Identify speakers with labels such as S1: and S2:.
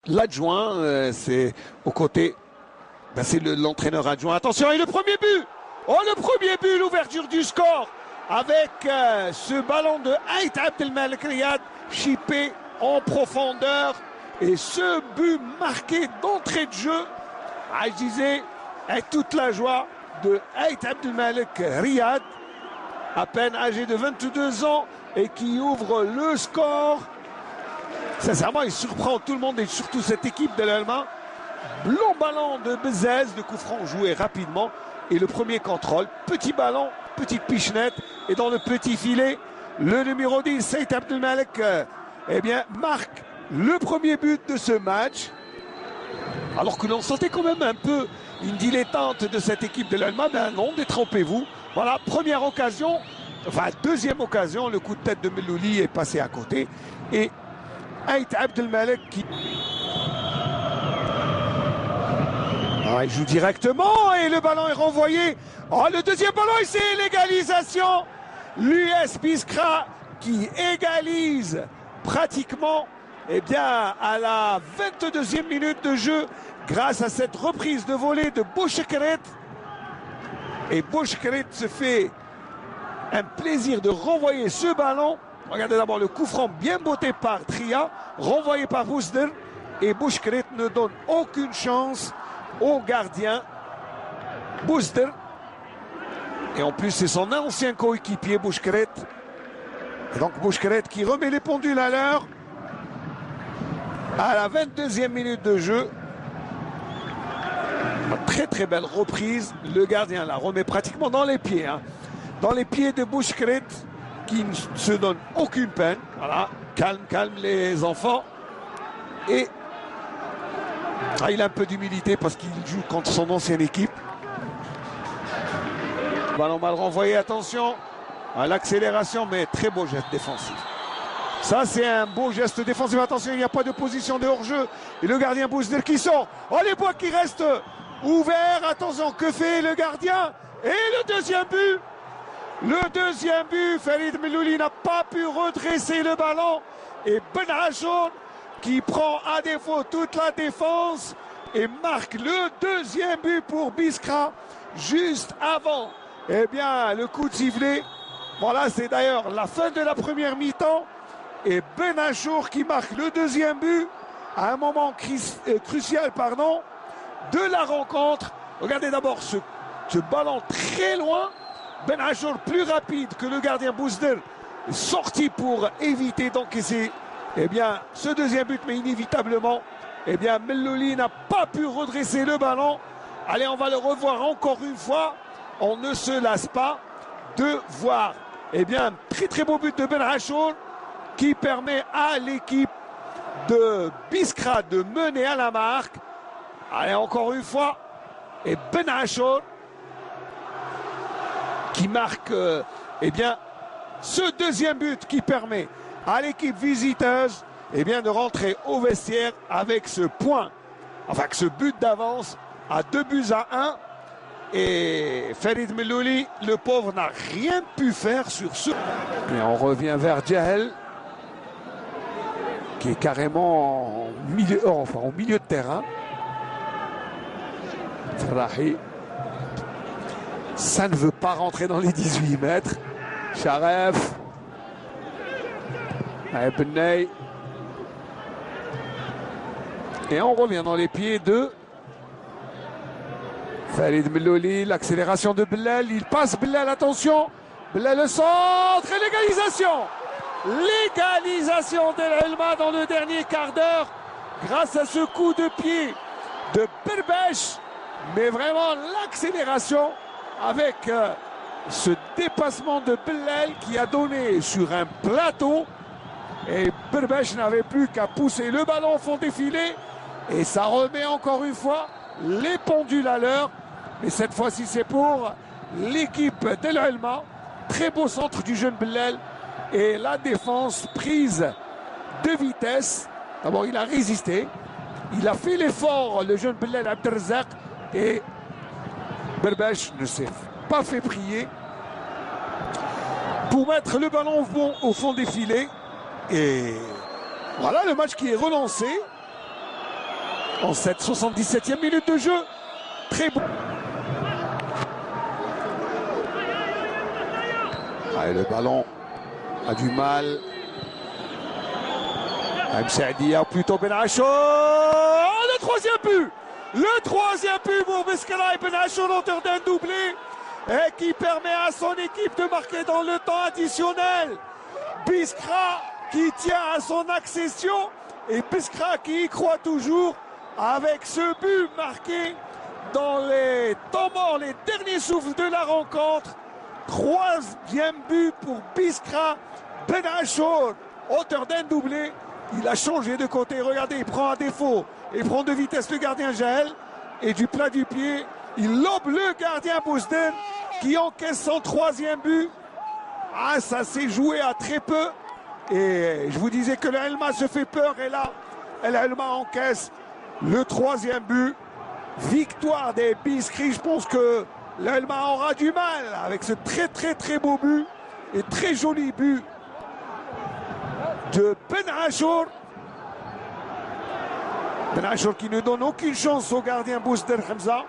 S1: L'adjoint, c'est aux côtés, ben c'est l'entraîneur adjoint. Attention, et le premier but. Oh, le premier but, l'ouverture du score avec ce ballon de Ait Abdelmalek Riyad, chippé en profondeur. Et ce but marqué d'entrée de jeu, je disais, avec toute la joie de Ait Abdelmalek Riyad, à peine âgé de 22 ans et qui ouvre le score. Sincèrement, il surprend tout le monde et surtout cette équipe de l'Allemagne. Long ballon de Bezez, de coup franc joué rapidement. Et le premier contrôle, petit ballon, petite pichenette. Et dans le petit filet, le numéro 10, Ait Abdelmalek, marque le premier but de ce match. Alors que l'on sentait quand même un peu une dilettante de cette équipe de l'Allemagne. Ben non, détrompez-vous. Voilà, première occasion, enfin deuxième occasion, le coup de tête de Mellouli est passé à côté. Et Ait Abdelmalek qui... il joue directement et le ballon est renvoyé. Oh, le deuxième ballon et c'est l'égalisation. L'US Biskra qui égalise pratiquement à la 22e minute de jeu grâce à cette reprise de volée de Bouchekret. Et Bouchekret se fait un plaisir de renvoyer ce ballon. Regardez d'abord le coup franc bien botté par Tria, renvoyé par Bousder. Et Bouchekret ne donne aucune chance au gardien Bousder. Et en plus, c'est son ancien coéquipier Bouchekret. Et donc Bouchekret qui remet les pendules à l'heure à la 22e minute de jeu. Très très belle reprise. Le gardien la remet pratiquement dans les pieds. Dans les pieds de Bouchekret qui ne se donne aucune peine. Voilà, calme les enfants. Et il a un peu d'humilité parce qu'il joue contre son ancienne équipe. Ballon mal renvoyé, attention à l'accélération, mais très beau geste défensif. Ça, c'est un beau geste défensif. Attention, il n'y a pas de position de hors-jeu. Et le gardien Bousder qui sort. Oh, les bois qui restent ouverts. Attention, que fait le gardien? Et le deuxième but. Le deuxième but, Farid Mellouli n'a pas pu redresser le ballon. Et Ben Achour qui prend à défaut toute la défense et marque le deuxième but pour Biskra juste avant le coup de sifflet. Voilà, c'est d'ailleurs la fin de la première mi-temps et Ben Achour qui marque le deuxième but à un moment crucial de la rencontre. Regardez d'abord ce ballon très loin. Ben Achour plus rapide que le gardien Bousder, sorti pour éviter d'encaisser ce deuxième but, mais inévitablement, Mellouli n'a pas pu redresser le ballon. Allez, on va le revoir encore une fois. On ne se lasse pas de voir un très très beau but de Ben Achour qui permet à l'équipe de Biskra de mener à la marque. Allez, encore une fois, et Ben Achour qui marque ce deuxième but qui permet à l'équipe visiteuse de rentrer au vestiaire avec ce point, avec ce but d'avance à 2-1. Et Farid Mellouli, le pauvre, n'a rien pu faire sur ce. Et on revient vers Djahel qui est carrément au milieu de terrain. Ferrahi, ça ne veut pas rentrer dans les 18 mètres. Charef. Benay. Et on revient dans les pieds de Farid Mellouli, l'accélération de Bellal, il passe Bellal, attention, Bellal le centre et l'égalisation. L'égalisation de l'Elma dans le dernier quart d'heure grâce à ce coup de pied de Berbech, mais vraiment l'accélération avec ce dépassement de Bellal qui a donné sur un plateau. Et Berbech n'avait plus qu'à pousser le ballon au fond des filets. Et ça remet encore une fois les pendules à l'heure. Mais cette fois-ci, c'est pour l'équipe de l'Elma. Très beau centre du jeune Bellal. Et la défense prise de vitesse. D'abord, il a résisté. Il a fait l'effort, le jeune Bellal Abdelrazak. Et Berbech ne s'est pas fait prier pour mettre le ballon au fond des filets. Et voilà le match qui est relancé. En cette 77e minute de jeu. Très bon. Allez, le ballon a du mal. Msadia, plutôt Ben Achour. Oh, le troisième but. Le troisième but pour Biskra et Ben Achour, auteur d'un doublé. Et qui permet à son équipe de marquer dans le temps additionnel. Biskra qui tient à son accession. Et Biskra qui y croit toujours avec ce but marqué dans les temps morts, les derniers souffles de la rencontre. Troisième but pour Biskra. Ben Achour, auteur d'un doublé. Il a changé de côté. Regardez, il prend à défaut. Il prend de vitesse le gardien Jaël. Et du plat du pied, il lobe le gardien Bousden qui encaisse son troisième but. Ah, ça s'est joué à très peu. Et je vous disais que le Helma se fait peur. Et là, le Helma encaisse le troisième but. Victoire des Biskri. Je pense que le Helma aura du mal avec ce très beau but. Et très joli but de Ben Achour. Ben Achour qui ne donne aucune chance au gardien Bousden Hamza.